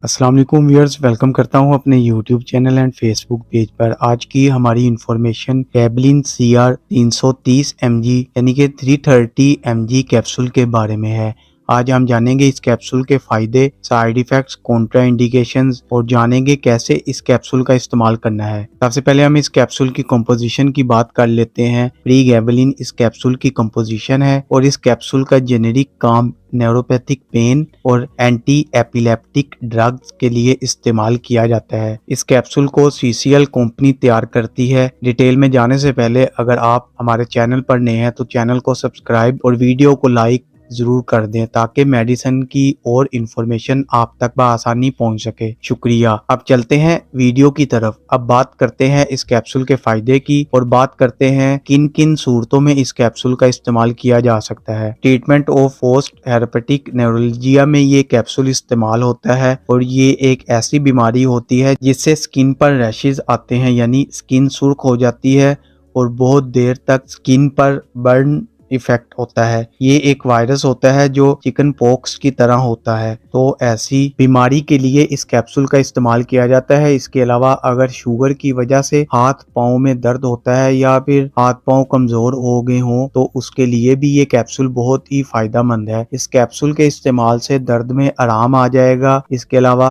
अस्सलाम वालेकुम viewers, welcome करता हूं अपने YouTube channel and Facebook page पर। आज की हमारी इंफॉर्मेशन कैबलिन CR 330 mg यानी कि 330 mg कैप्सूल के बारे में है। आज हम जानेंगे इस कैप्सूल के फायदे, साइड इफेक्ट्स, कॉन्ट्रा इंडिकेशंस और जानेंगे कैसे इस कैप्सूल का इस्तेमाल करना है। सबसे पहले हम इस कैप्सूल की कंपोजिशन की बात कर लेते हैं। प्रीगैबलिन इस कैप्सूल की कंपोजिशन है और इस कैप्सूल का जेनेरिक काम न्यूरोपैथिक पेन और एंटी एपिलेप्टिक ड्रग्स के लिए इस्तेमाल किया जाता है। इस कैप्सूल को CCL कंपनी तैयार करती है। डिटेल में जाने से पहले अगर आप हमारे चैनल पर नए हैं तो चैनल को सब्सक्राइब और वीडियो को लाइक जरूर कर दें ताकि मेडिसिन की और इन्फॉर्मेशन आप तक बआसानी पहुंच सके। शुक्रिया। अब चलते हैं वीडियो की तरफ। अब बात करते हैं इस कैप्सूल के फायदे की और बात करते हैं किन किन सूरतों में इस कैप्सूल का इस्तेमाल किया जा सकता है। ट्रीटमेंट ऑफ पोस्ट हेरेपेटिक न्यूरोलजिया में ये कैप्सूल इस्तेमाल होता है और ये एक ऐसी बीमारी होती है जिससे स्किन पर रैशेज आते हैं, यानी स्किन सुर्ख हो जाती है और बहुत देर तक स्किन पर बर्न इफेक्ट होता है। ये एक वायरस होता है जो चिकन पॉक्स की तरह होता है, तो ऐसी बीमारी के लिए इस कैप्सूल का इस्तेमाल किया जाता है। इसके अलावा अगर शुगर की वजह से हाथ पांव में दर्द होता है या फिर हाथ पांव कमजोर हो गए हों तो उसके लिए भी ये कैप्सूल बहुत ही फायदेमंद है। इस कैप्सूल के इस्तेमाल से दर्द में आराम आ जाएगा। इसके अलावा